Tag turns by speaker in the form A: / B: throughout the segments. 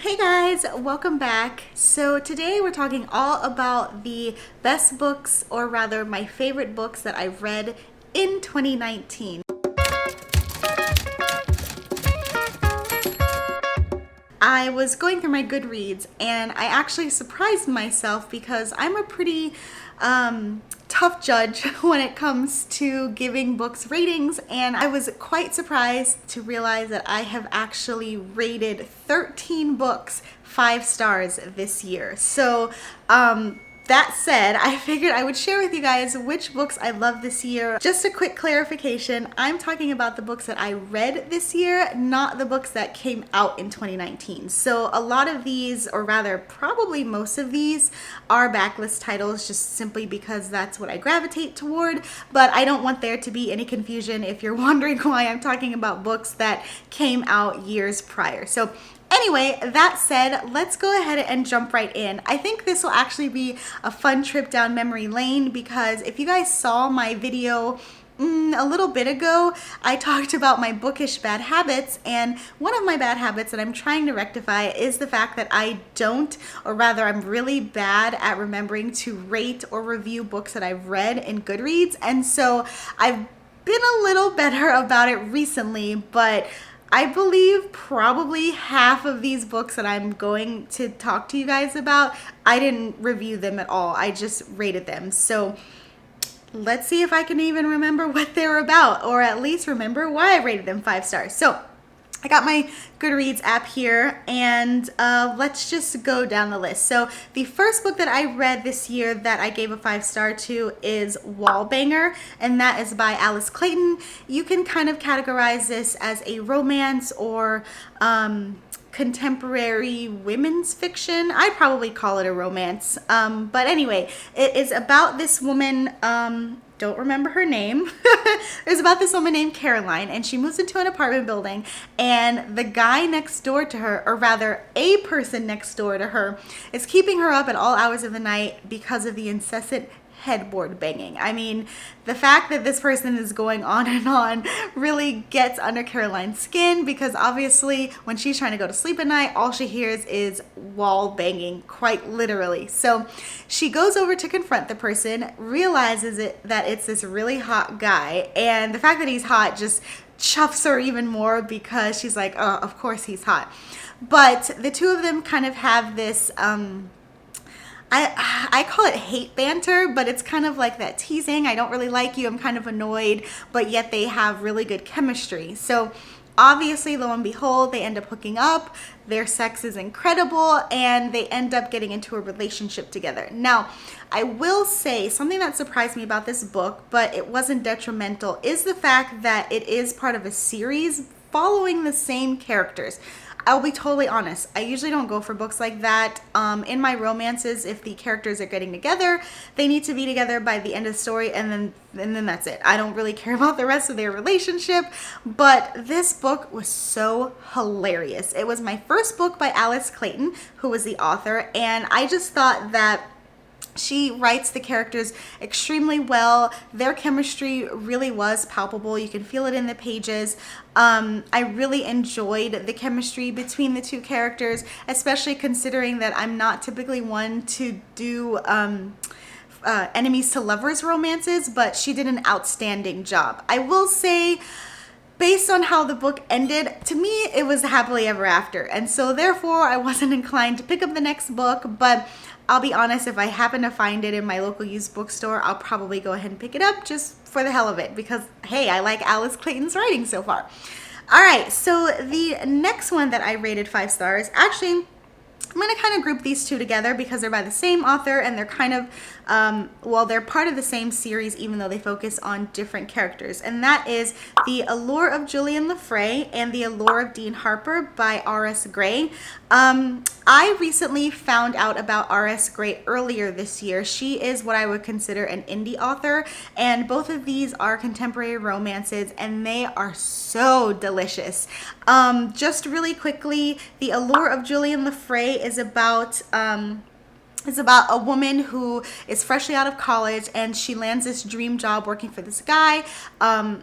A: Hey guys, welcome back. So today we're talking all about the best books, or rather my favorite books that I've read in 2019. I was going through my Goodreads and I actually surprised myself because I'm a pretty tough judge when it comes to giving books ratings, and I was quite surprised to realize that I have actually rated 13 books 5 stars this year. So that said, I figured I would share with you guys which books I love this year. Just a quick clarification, I'm talking about the books that I read this year, not the books that came out in 2019. So a lot of these, or rather probably most of these, are backlist titles just simply because that's what I gravitate toward, but I don't want there to be any confusion if you're wondering why I'm talking about books that came out years prior. So anyway, that said, let's go ahead and jump right in. I think this will actually be a fun trip down memory lane because if you guys saw my video a little bit ago, I talked about my bookish bad habits, and one of my bad habits that I'm trying to rectify is the fact that I don't, or rather I'm really bad at remembering to rate or review books that I've read in Goodreads, and so I've been a little better about it recently, but I believe probably half of these books that I'm going to talk to you guys about, I didn't review them at all. I just rated them. So let's see if I can even remember what they were about, or at least remember why I rated them 5 stars. So I got my Goodreads app here, and let's just go down the list. So the first book that I read this year that I gave a 5 star to is Wallbanger, and that is by Alice Clayton. You can kind of categorize this as a romance or contemporary women's fiction. I'd probably call it a romance. But anyway, it is about this woman, don't remember her name. It's about this woman named Caroline, and she moves into an apartment building, and the guy next door to her, or rather a person next door to her, is keeping her up at all hours of the night because of the incessant headboard banging. I mean, the fact that this person is going on and on really gets under Caroline's skin, because obviously when she's trying to go to sleep at night, all she hears is wall banging, quite literally. So she goes over to confront the person, realizes that it's this really hot guy, and the fact that he's hot just chuffs her even more because she's like, oh, of course he's hot. But the two of them kind of have this I call it hate banter, but it's kind of like that teasing. I don't really like you, I'm kind of annoyed, but yet they have really good chemistry. So obviously, lo and behold, they end up hooking up. Their sex is incredible, and they end up getting into a relationship together. Now, I will say something that surprised me about this book, but it wasn't detrimental, is the fact that it is part of a series following the same characters. I'll be totally honest, I usually don't go for books like that. In my romances, if the characters are getting together, they need to be together by the end of the story, and then that's it. I don't really care about the rest of their relationship, but this book was so hilarious. It was my first book by Alice Clayton, who was the author, and I just thought that she writes the characters extremely well. Their chemistry really was palpable. You can feel it in the pages. I really enjoyed the chemistry between the two characters, especially considering that I'm not typically one to do enemies to lovers romances, but she did an outstanding job. I will say, based on how the book ended, to me, it was happily ever after. And so therefore, I wasn't inclined to pick up the next book, but I'll be honest, if I happen to find it in my local used bookstore, I'll probably go ahead and pick it up just for the hell of it, because hey, I like Alice Clayton's writing so far. All right, so the next one that I rated 5 stars, actually, I'm going to kind of group these two together because they're by the same author, and they're kind of, they're part of the same series, even though they focus on different characters. And that is The Allure of Julian Lefray and The Allure of Dean Harper by R.S. Gray. I recently found out about R.S. Gray earlier this year. She is what I would consider an indie author, and both of these are contemporary romances, and they are so delicious. Just really quickly, The Allure of Julian Lefray is about It's about a woman who is freshly out of college and she lands this dream job working for this guy.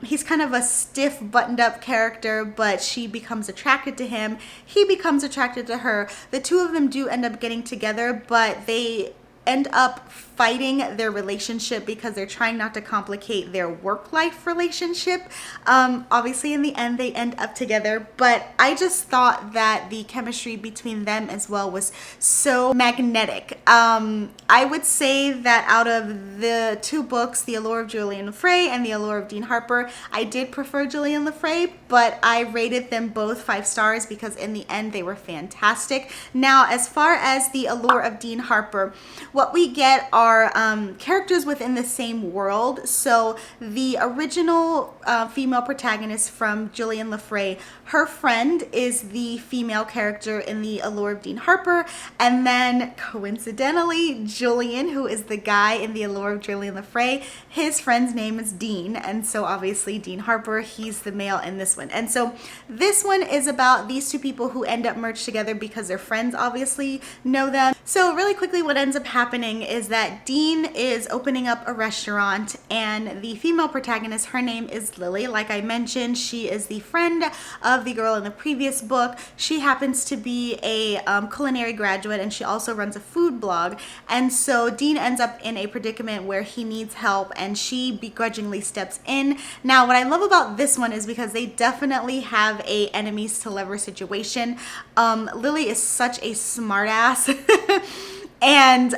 A: He's kind of a stiff, buttoned up character, but she becomes attracted to him. He becomes attracted to her. The two of them do end up getting together, but they end up fighting their relationship because they're trying not to complicate their work-life relationship. Obviously, in the end, they end up together, but I just thought that the chemistry between them as well was so magnetic. I would say that out of the two books, The Allure of Julian Lefray and The Allure of Dean Harper, I did prefer Julian Lefray, but I rated them both 5 stars because in the end, they were fantastic. Now, as far as The Allure of Dean Harper, what we get are characters within the same world. So the original female protagonist from Julian Lefray, her friend is the female character in The Allure of Dean Harper, and then coincidentally, Julian, who is the guy in The Allure of Julian Lefray, his friend's name is Dean, and so obviously Dean Harper, he's the male in this one. And so this one is about these two people who end up merged together because their friends obviously know them. So really quickly, what ends up happening is that Dean is opening up a restaurant, and the female protagonist, her name is Lily. Like I mentioned, she is the friend of the girl in the previous book. She happens to be a culinary graduate, and she also runs a food blog. And so Dean ends up in a predicament where he needs help, and she begrudgingly steps in. Now, what I love about this one is because they definitely have a enemies to lover situation. Lily is such a smartass. And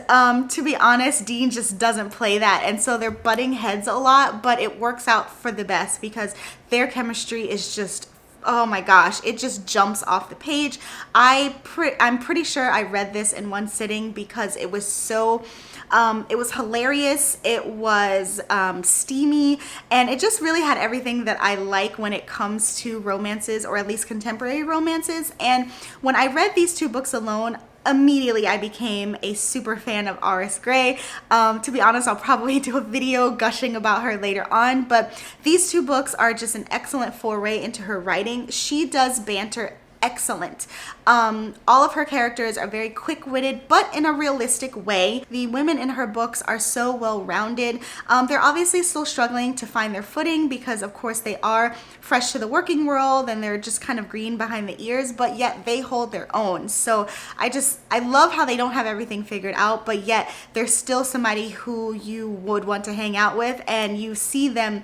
A: to be honest, Dean just doesn't play that. And so they're butting heads a lot, but it works out for the best because their chemistry is just, oh my gosh, it just jumps off the page. I'm pretty sure I read this in one sitting because it was so, it was hilarious, it was steamy, and it just really had everything that I like when it comes to romances, or at least contemporary romances. And when I read these two books alone, immediately I became a super fan of Iris Gray. To be honest, I'll probably do a video gushing about her later on, but these two books are just an excellent foray into her writing. She does banter excellent. All of her characters are very quick-witted, but in a realistic way. The women in her books are so well-rounded. They're obviously still struggling to find their footing because, of course, they are fresh to the working world and they're just kind of green behind the ears, but yet they hold their own. So I love how they don't have everything figured out, but yet they're still somebody who you would want to hang out with, and you see them,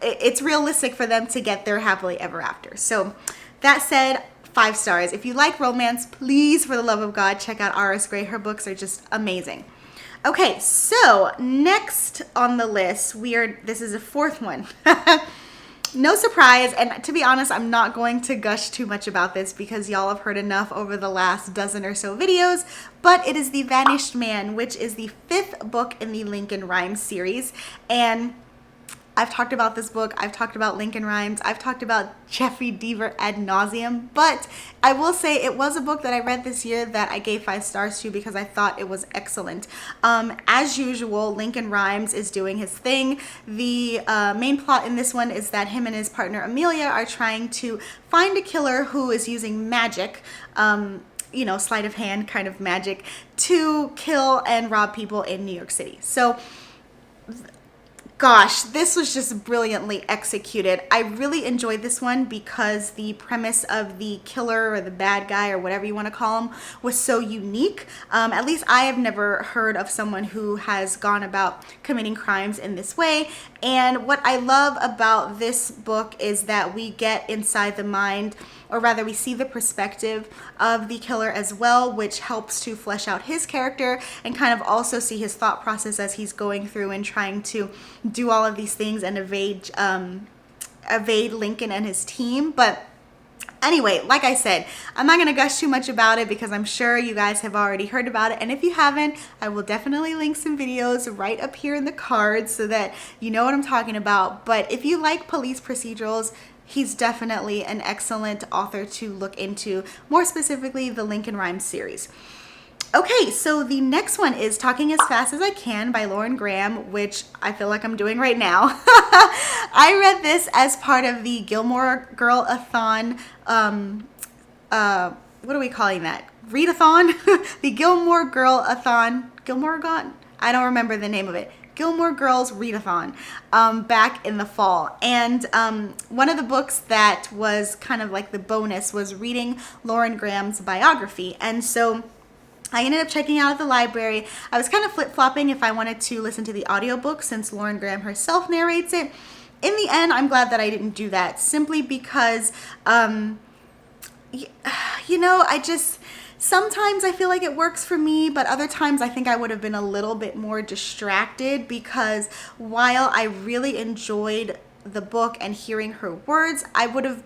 A: it's realistic for them to get there happily ever after. So that said, 5 stars. If you like romance, please, for the love of God, check out Iris Gray. Her books are just amazing. Okay, so next on the list, this is a 4th one. No surprise, and to be honest, I'm not going to gush too much about this because y'all have heard enough over the last dozen or so videos, but it is The Vanished Man, which is the 5th book in the Lincoln Rhymes series. And I've talked about this book, I've talked about Lincoln Rhymes, I've talked about Jeffrey Deaver ad nauseum, but I will say it was a book that I read this year that I gave 5 stars to because I thought it was excellent. As usual, Lincoln Rhymes is doing his thing. The main plot in this one is that him and his partner Amelia are trying to find a killer who is using magic, you know, sleight of hand kind of magic, to kill and rob people in New York City. So gosh, this was just brilliantly executed. I really enjoyed this one because the premise of the killer or the bad guy or whatever you want to call him was so unique. At least I have never heard of someone who has gone about committing crimes in this way. And what I love about this book is that we get inside the mind, or rather we see the perspective of the killer as well, which helps to flesh out his character and kind of also see his thought process as he's going through and trying to do all of these things and evade Lincoln and his team. But anyway, like I said, I'm not going to gush too much about it because I'm sure you guys have already heard about it. And if you haven't, I will definitely link some videos right up here in the cards so that you know what I'm talking about. But if you like police procedurals, he's definitely an excellent author to look into, more specifically the Lincoln Rhymes series. Okay, so the next one is Talking as Fast as I Can by Lauren Graham, which I feel like I'm doing right now. I read this as part of the Gilmore Girl-a-thon, what are we calling that? readathon, the Gilmore Girl-a-thon, I don't remember the name of it. Gilmore Girls Readathon back in the fall. And one of the books that was kind of like the bonus was reading Lauren Graham's biography. And so I ended up checking out at the library. I was kind of flip-flopping if I wanted to listen to the audiobook since Lauren Graham herself narrates it. In the end, I'm glad that I didn't do that simply because, sometimes I feel like it works for me, but other times I think I would have been a little bit more distracted because while I really enjoyed the book and hearing her words, I would have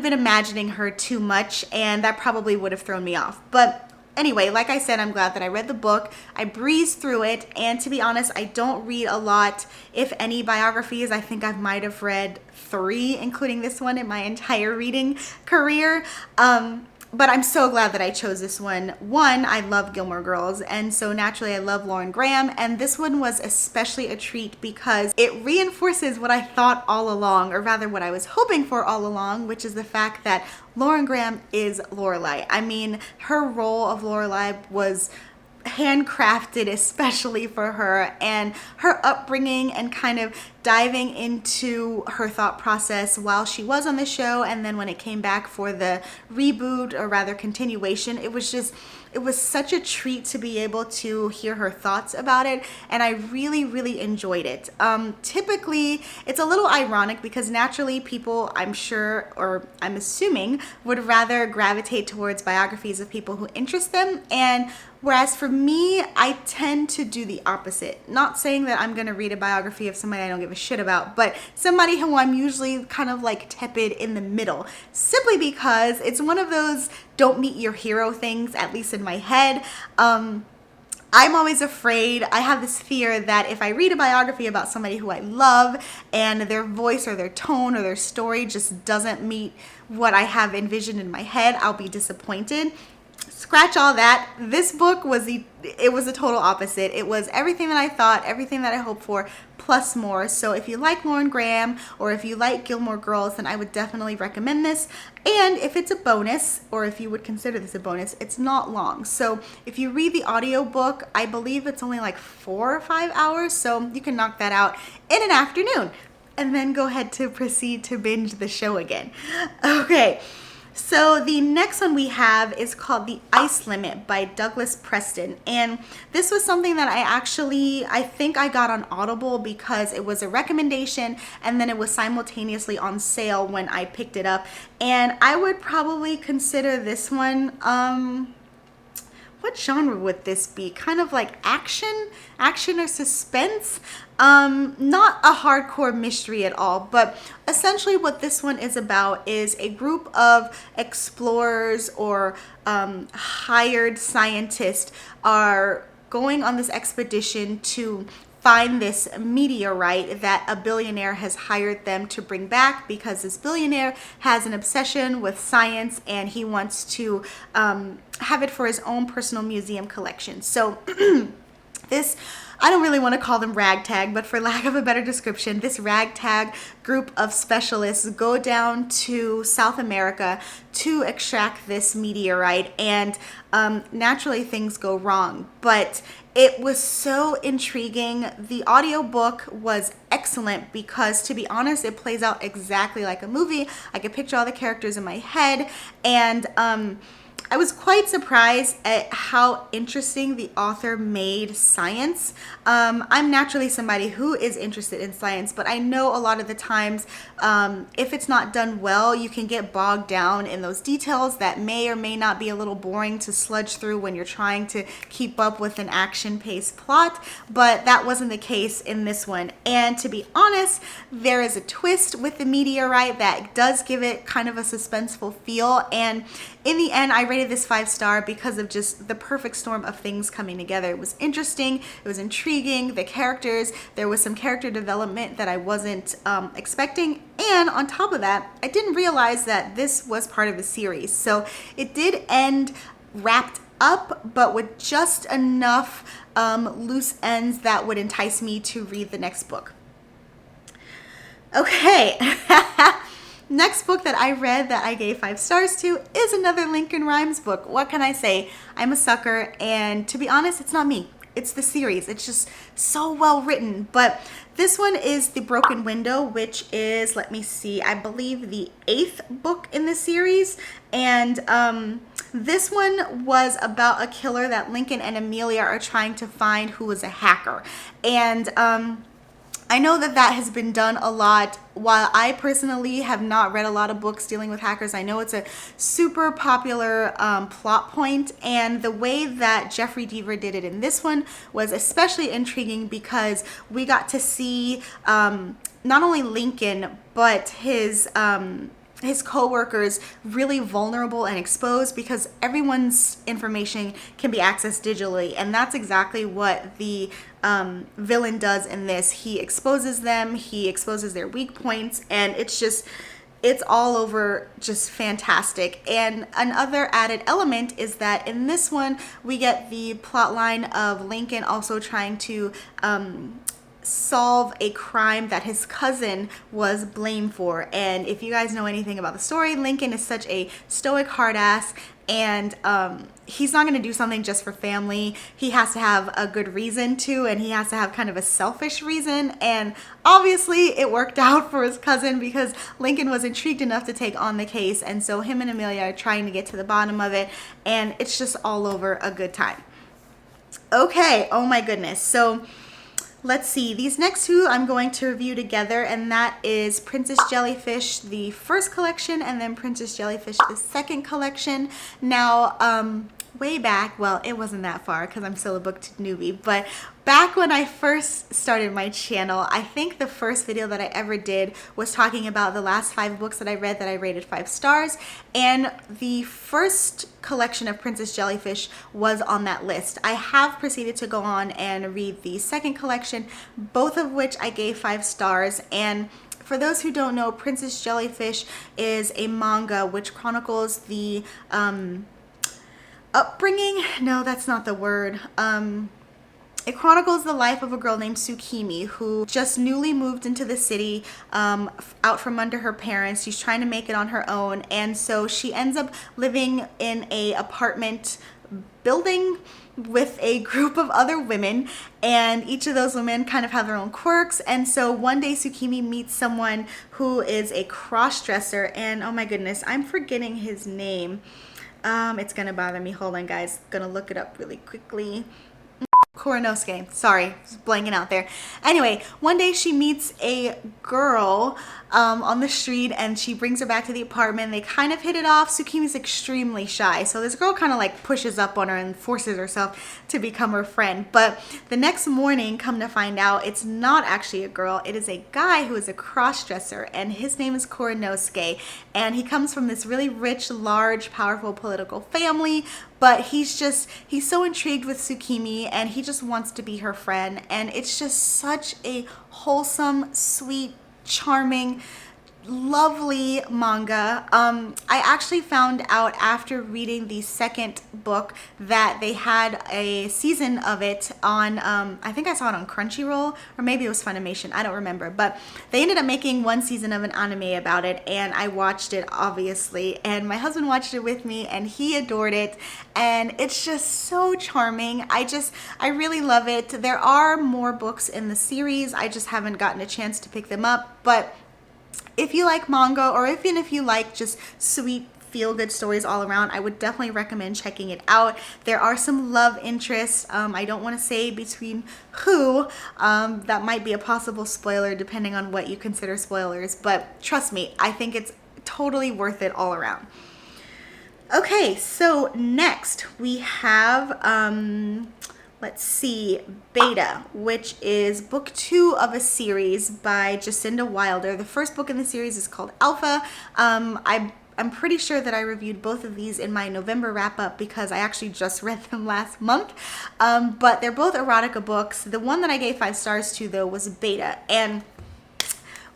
A: been imagining her too much, and that probably would have thrown me off. But anyway, like I said, I'm glad that I read the book. I breezed through it, and to be honest, I don't read a lot, if any, biographies. I think I might have read 3, including this one, in my entire reading career. But I'm so glad that I chose this one. One, I love Gilmore Girls, and so naturally I love Lauren Graham, and this one was especially a treat because it reinforces what I thought all along, or rather what I was hoping for all along, which is the fact that Lauren Graham is Lorelai. I mean, her role of Lorelai was handcrafted especially for her, and her upbringing and kind of diving into her thought process while she was on the show, and then when it came back for the reboot, or rather continuation, it was such a treat to be able to hear her thoughts about it, and I really, really enjoyed it. Typically, it's a little ironic because naturally people, I'm sure, or I'm assuming, would rather gravitate towards biographies of people who interest them, and whereas for me, I tend to do the opposite. Not saying that I'm going to read a biography of somebody I don't give a shit about, but somebody who I'm usually kind of like tepid in the middle, simply because it's one of those don't meet your hero things, at least in my head. I'm always afraid. I have this fear that if I read a biography about somebody who I love and their voice or their tone or their story just doesn't meet what I have envisioned in my head, I'll be disappointed. Scratch all that. This book was the total opposite. It was everything that I thought, everything that I hoped for, plus more. So if you like Lauren Graham or if you like Gilmore Girls, then I would definitely recommend this. And if it's a bonus, or if you would consider this a bonus, it's not long. So if you read the audiobook, I believe it's only like 4 or 5 hours, so you can knock that out in an afternoon and then go ahead to proceed to binge the show again. Okay. So the next one we have is called The Ice Limit by Douglas Preston. And this was something that I think I got on Audible because it was a recommendation and then it was simultaneously on sale when I picked it up. And I would probably consider this one, what genre would this be? Kind of like action or suspense? Not a hardcore mystery at all, but essentially what this one is about is a group of explorers or hired scientists are going on this expedition to find this meteorite that a billionaire has hired them to bring back because this billionaire has an obsession with science and he wants to have it for his own personal museum collection. So this, I don't really want to call them ragtag, but for lack of a better description, this ragtag group of specialists go down to South America to extract this meteorite, and naturally things go wrong. But it was so intriguing. The audiobook was excellent because, to be honest, it plays out exactly like a movie. I could picture all the characters in my head, and I was quite surprised at how interesting the author made science. I'm naturally somebody who is interested in science, but I know a lot of the times if it's not done well, you can get bogged down in those details that may or may not be a little boring to sludge through when you're trying to keep up with an action-paced plot, but that wasn't the case in this one. And to be honest, there is a twist with the meteorite that does give it kind of a suspenseful feel, and in the end, I rated this 5-star because of just the perfect storm of things coming together. It was interesting, it was intriguing, the characters, there was some character development that I wasn't expecting, and on top of that, I didn't realize that this was part of the series. So it did end wrapped up, but with just enough loose ends that would entice me to read the next book. Okay. next book that I read that I gave 5 stars to is another Lincoln Rhymes book. What can I say? I'm a sucker, and to be honest, it's not me. It's the series. It's just so well written. But this one is The Broken Window, which is, let me see, I believe the 8th book in the series. And this one was about a killer that Lincoln and Amelia are trying to find, who was a hacker. And I know that that has been done a lot. While I personally have not read a lot of books dealing with hackers, I know it's a super popular plot point, and the way that Jeffrey Deaver did it in this one was especially intriguing because we got to see not only Lincoln, but his co-workers really vulnerable and exposed, because everyone's information can be accessed digitally, and that's exactly what the villain does in this. He exposes them, he exposes their weak points, and it's all over just fantastic. And another added element is that in this one we get the plot line of Lincoln also trying to solve a crime that his cousin was blamed for. And if you guys know anything about the story, Lincoln is such a stoic hard ass, and he's not going to do something just for family. He has to have a good reason to, and he has to have kind of a selfish reason. And obviously it worked out for his cousin because Lincoln was intrigued enough to take on the case, and so him and Amelia are trying to get to the bottom of it, and it's just all over a good time. Okay, oh my goodness. So let's see, these next two I'm going to review together, and that is Princess Jellyfish, the first collection, and then Princess Jellyfish, the second collection. Now, way back, well, it wasn't that far because I'm still a book newbie, but back when I first started my channel, I think the first video that I ever did was talking about the last 5 books that I read that I rated 5 stars, and the first collection of Princess Jellyfish was on that list. I have proceeded to go on and read the second collection, both of which I gave 5 stars. And for those who don't know, Princess Jellyfish is a manga which chronicles the upbringing, no, that's not the word. It chronicles the life of a girl named Tsukimi who just newly moved into the city out from under her parents. She's trying to make it on her own, and so she ends up living in a apartment building with a group of other women, and each of those women kind of have their own quirks. And so one day Tsukimi meets someone who is a cross-dresser, and oh my goodness, I'm forgetting his name. It's gonna bother me. Hold on, guys. Gonna look it up really quickly. Koronosuke. Sorry, just blanking out there. Anyway, one day she meets a girl on the street, and she brings her back to the apartment. They kind of hit it off. Tsukimi's extremely shy, so this girl kind of like pushes up on her and forces herself to become her friend. But the next morning, come to find out, it's not actually a girl. It is a guy who is a cross-dresser, and his name is Koronosuke, and he comes from this really rich, large, powerful political family. But he's so intrigued with Tsukimi, and he just wants to be her friend. And it's just such a wholesome, sweet, charming, lovely manga. I actually found out after reading the second book that they had a season of it on, I think I saw it on Crunchyroll, or maybe it was Funimation, I don't remember, but they ended up making one season of an anime about it, and I watched it, obviously, and my husband watched it with me, and he adored it, and it's just so charming. I really love it. There are more books in the series, I just haven't gotten a chance to pick them up, but if you like manga, or even if you like just sweet feel-good stories all around, I would definitely recommend checking it out. There are some love interests. I don't want to say between who. That might be a possible spoiler depending on what you consider spoilers, but trust me, I think it's totally worth it all around. Okay, so next we have let's see, Beta, which is book 2 of a series by Jacinda Wilder. The first book in the series is called Alpha. I'm pretty sure that I reviewed both of these in my November wrap-up because I actually just read them last month. But they're both erotica books. The one that I gave 5 stars to, though, was Beta. And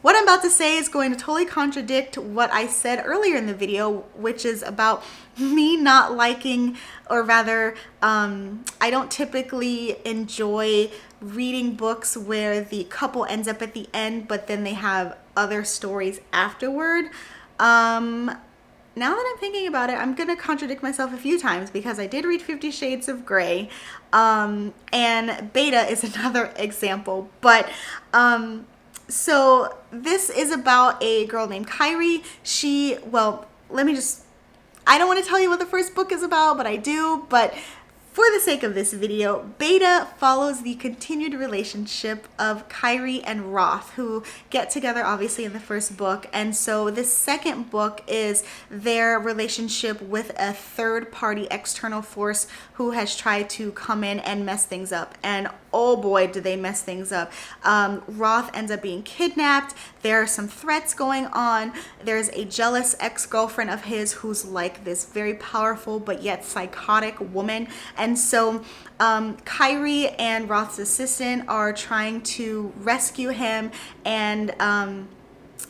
A: what I'm about to say is going to totally contradict what I said earlier in the video, which is about me not liking, or rather, I don't typically enjoy reading books where the couple ends up at the end, but then they have other stories afterward. Now that I'm thinking about it, I'm gonna contradict myself a few times because I did read 50 Shades of Grey, and Beta is another example. But so this is about a girl named Kyrie. I don't want to tell you what the first book is about, but I do. But for the sake of this video, Beta follows the continued relationship of Kyrie and Roth, who get together obviously in the first book. And so this second book is their relationship with a third-party external force who has tried to come in and mess things up. And oh boy, do they mess things up. Roth ends up being kidnapped. There are some threats going on. There's a jealous ex-girlfriend of his who's like this very powerful but yet psychotic woman. And so Kyrie and Roth's assistant are trying to rescue him, and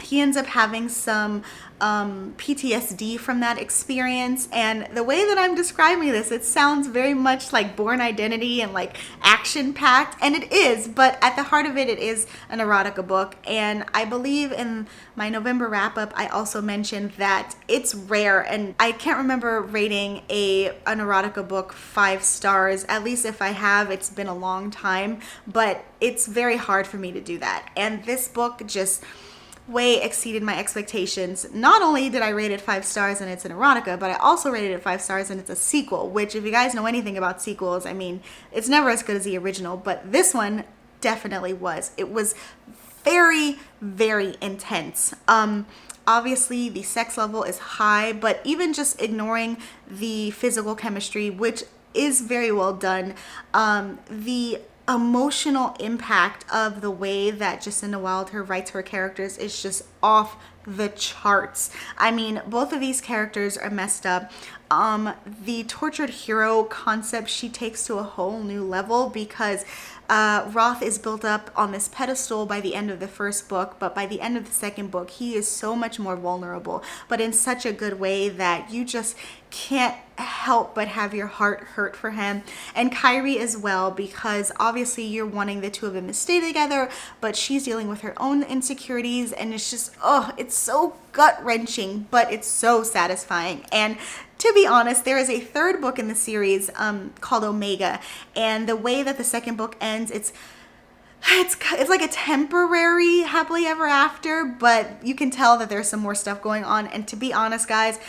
A: he ends up having some PTSD from that experience. And the way that I'm describing this, it sounds very much like Born Identity and like action-packed, and it is, but at the heart of it, it is an erotica book. And I believe in my November wrap-up, I also mentioned that it's rare, and I can't remember rating an erotica book 5 stars, at least if I have, it's been a long time, but it's very hard for me to do that. And this book just way exceeded my expectations. Not only did I rate it 5 stars and it's an erotica, but I also rated it 5 stars and it's a sequel, which if you guys know anything about sequels, I mean, it's never as good as the original, but this one definitely was. It was very, very intense. Obviously the sex level is high, but even just ignoring the physical chemistry, which is very well done, the emotional impact of the way that Jacinda Wilder writes her characters is just off the charts. I mean, both of these characters are messed up. The tortured hero concept she takes to a whole new level because Roth is built up on this pedestal by the end of the first book, but by the end of the second book, he is so much more vulnerable, but in such a good way that you just can't help but have your heart hurt for him. And Kyrie as well, because obviously you're wanting the two of them to stay together, but she's dealing with her own insecurities, and it's just, oh, it's so gut-wrenching, but it's so satisfying. And to be honest, there is a third book in the series called Omega, and the way that the second book ends, it's like a temporary happily ever after, but you can tell that there's some more stuff going on. And to be honest, guys,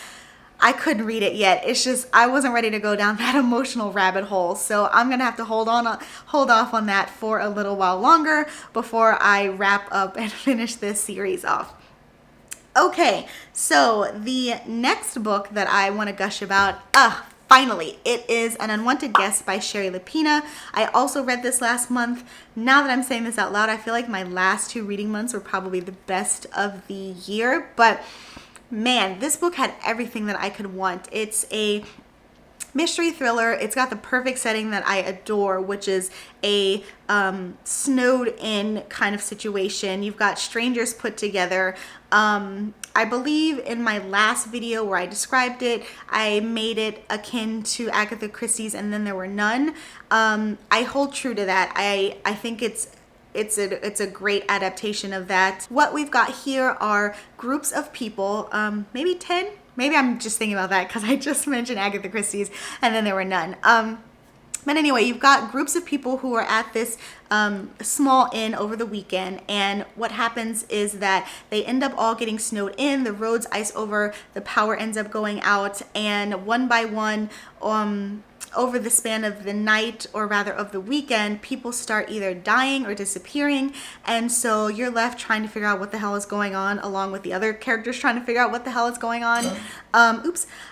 A: I couldn't read it yet. It's just I wasn't ready to go down that emotional rabbit hole, so I'm gonna have to hold off on that for a little while longer before I wrap up and finish this series off. Okay, so the next book that I want to gush about, finally, it is An Unwanted Guest by Sherry Lapina. I also read this last month. Now that I'm saying this out loud, I feel like my last 2 reading months were probably the best of the year, but man, this book had everything that I could want. It's a mystery thriller. It's got the perfect setting that I adore, which is a snowed in kind of situation. You've got strangers put together. I believe in my last video where I described it, I made it akin to Agatha Christie's And Then There Were None. I hold true to that. I think it's a great adaptation of that. What we've got here are groups of people, maybe 10. Maybe I'm just thinking about that because I just mentioned Agatha Christie's And Then There Were None. But anyway, you've got groups of people who are at this small inn over the weekend, and what happens is that they end up all getting snowed in, the roads ice over, the power ends up going out, and one by one, over the span of the night, or rather of the weekend, people start either dying or disappearing, and so you're left trying to figure out what the hell is going on, along with the other characters trying to figure out what the hell is going on.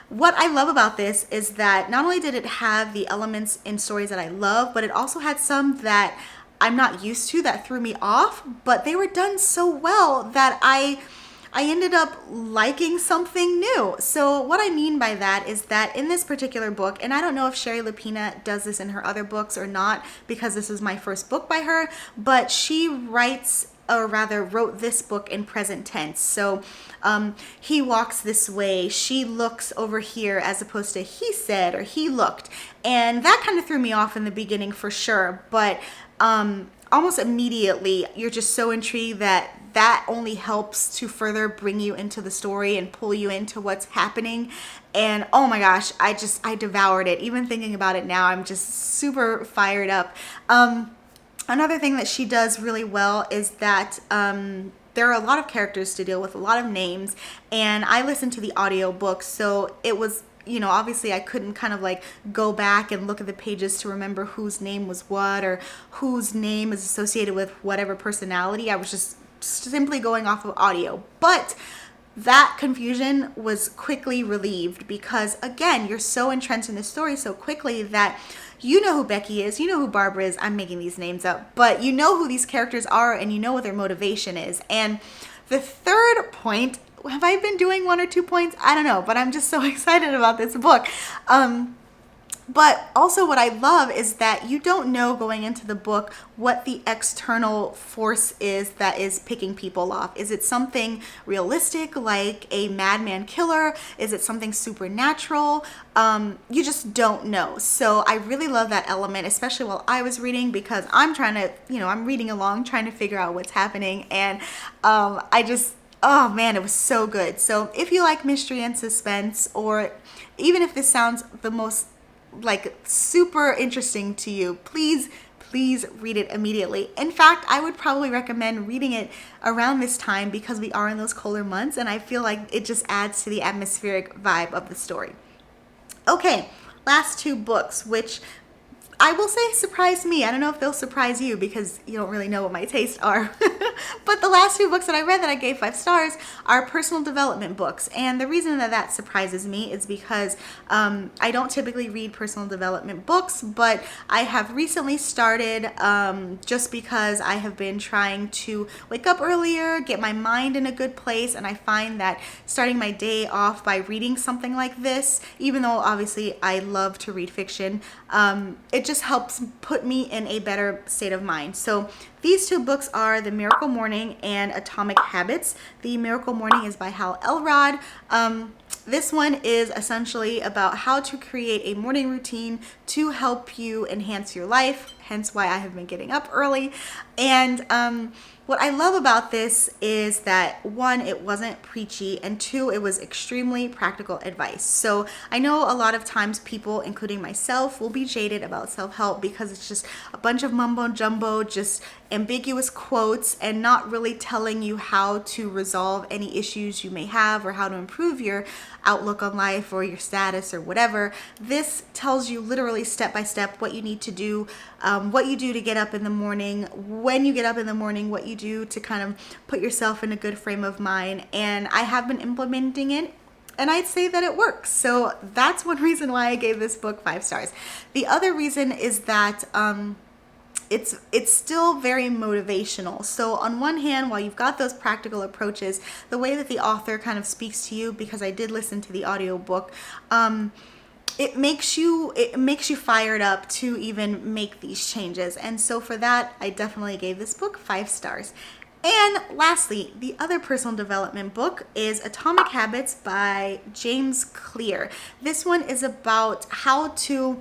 A: What I love about this is that not only did it have the elements in stories that I love, but it also had some that I'm not used to that threw me off, but they were done so well that I ended up liking something new. So what I mean by that is that in this particular book, and I don't know if Sherry Lapina does this in her other books or not, because this is my first book by her, but she writes, or rather wrote this book in present tense. So he walks this way, she looks over here, as opposed to he said or he looked. And that kind of threw me off in the beginning for sure, but almost immediately you're just so intrigued that that only helps to further bring you into the story and pull you into what's happening. And oh my gosh, I devoured it. Even thinking about it now, I'm just super fired up. Another thing that she does really well is that there are a lot of characters to deal with, a lot of names, and I listened to the audiobook, so it was, you know, obviously I couldn't kind of like go back and look at the pages to remember whose name was what or whose name is associated with whatever personality. I was just simply going off of audio. But that confusion was quickly relieved because, again, you're so entrenched in the story so quickly that you know who Becky is, you know who Barbara is. I'm making these names up, but you know who these characters are and you know what their motivation is. And the third point, have I been doing 1 or 2 points? I don't know, but I'm just so excited about this book. But also what I love is that you don't know going into the book what the external force is that is picking people off. Is it something realistic like a madman killer? Is it something supernatural? You just don't know. So I really love that element, especially while I was reading, because I'm trying to, you know, I'm reading along, trying to figure out what's happening. And oh man, it was so good. So if you like mystery and suspense, or even if this sounds the most like super interesting to you, please read it immediately. In fact, I would probably recommend reading it around this time because we are in those colder months, and I feel like it just adds to the atmospheric vibe of the story. Okay, last 2 books, which I will say surprised me. I don't know if they'll surprise you because you don't really know what my tastes are. But the last 2 books that I read that I gave 5 stars are personal development books. And the reason that that surprises me is because I don't typically read personal development books, but I have recently started just because I have been trying to wake up earlier, get my mind in a good place, and I find that starting my day off by reading something like this, even though obviously I love to read fiction, it just helps put me in a better state of mind. So these 2 books are The Miracle Morning and Atomic Habits. The Miracle Morning is by Hal Elrod. This one is essentially about how to create a morning routine to help you enhance your life, hence why I have been getting up early. And what I love about this is that 1, it wasn't preachy, and 2, it was extremely practical advice. So I know a lot of times people, including myself, will be jaded about self-help because it's just a bunch of mumbo jumbo, just ambiguous quotes, and not really telling you how to resolve any issues you may have or how to improve your outlook on life or your status or whatever. This tells you literally step by step what you need to do, what you do to get up in the morning, when you get up in the morning, what you do to kind of put yourself in a good frame of mind. And I have been implementing it, and I'd say that it works. So that's one reason why I gave this book 5 stars. The other reason is that it's still very motivational. So on one hand, while you've got those practical approaches, the way that the author kind of speaks to you, because I did listen to the audiobook, it makes you fired up to even make these changes. And so for that, I definitely gave this book 5 stars. And lastly, the other personal development book is Atomic Habits by James Clear. This one is about how to,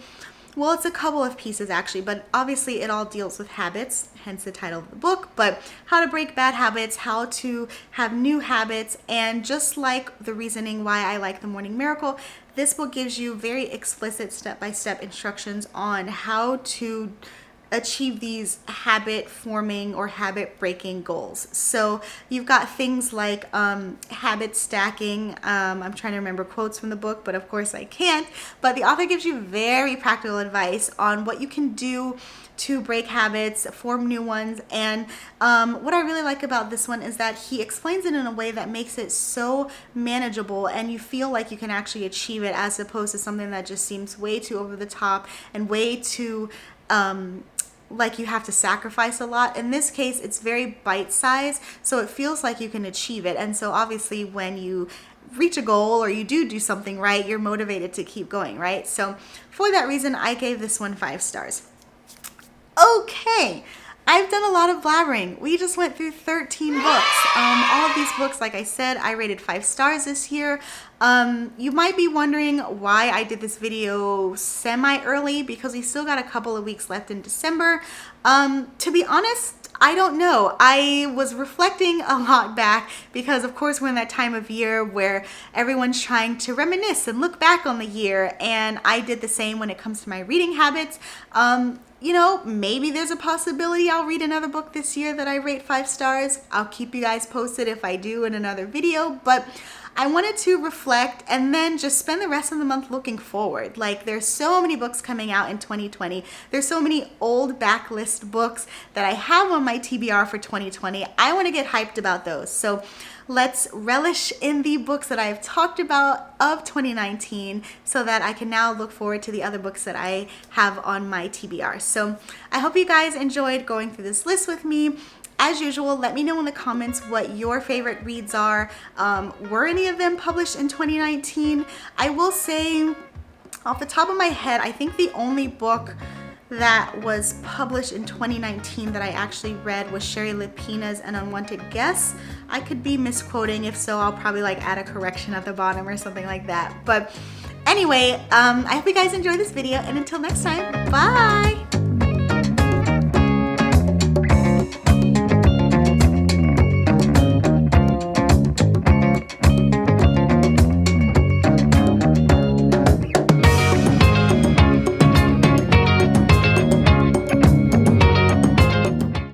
A: well, it's a couple of pieces actually, but obviously it all deals with habits, hence the title of the book, but how to break bad habits, how to have new habits, and just like the reasoning why I like The Morning Miracle, this book gives you very explicit step-by-step instructions on how to achieve these habit forming or habit breaking goals. So you've got things like habit stacking. I'm trying to remember quotes from the book, but of course I can't. But the author gives you very practical advice on what you can do to break habits, form new ones. And what I really like about this one is that he explains it in a way that makes it so manageable and you feel like you can actually achieve it, as opposed to something that just seems way too over the top and way too like you have to sacrifice a lot. In this case, it's very bite-sized, so it feels like you can achieve it. And so obviously when you reach a goal or you do something right, you're motivated to keep going, right? So for that reason, I gave this one 5 stars. Okay, I've done a lot of blabbering. We just went through 13 books. All of these books, like I said, I rated 5 stars this year. You might be wondering why I did this video semi-early, because we still got a couple of weeks left in December. To be honest, I don't know. I was reflecting a lot back because of course we're in that time of year where everyone's trying to reminisce and look back on the year, and I did the same when it comes to my reading habits. You know, maybe there's a possibility I'll read another book this year that I rate 5 stars. I'll keep you guys posted if I do in another video, but I wanted to reflect and then just spend the rest of the month looking forward. Like, there's so many books coming out in 2020. There's so many old backlist books that I have on my TBR for 2020. I want to get hyped about those. So let's relish in the books that I've talked about of 2019 so that I can now look forward to the other books that I have on my TBR. So I hope you guys enjoyed going through this list with me. As usual, let me know in the comments what your favorite reads are. Were any of them published in 2019? I will say, off the top of my head, I think the only book that was published in 2019 that I actually read was Sherry Lupina's An Unwanted Guest. I could be misquoting. If so, I'll probably like add a correction at the bottom or something like that. But anyway, I hope you guys enjoyed this video, and until next time, bye!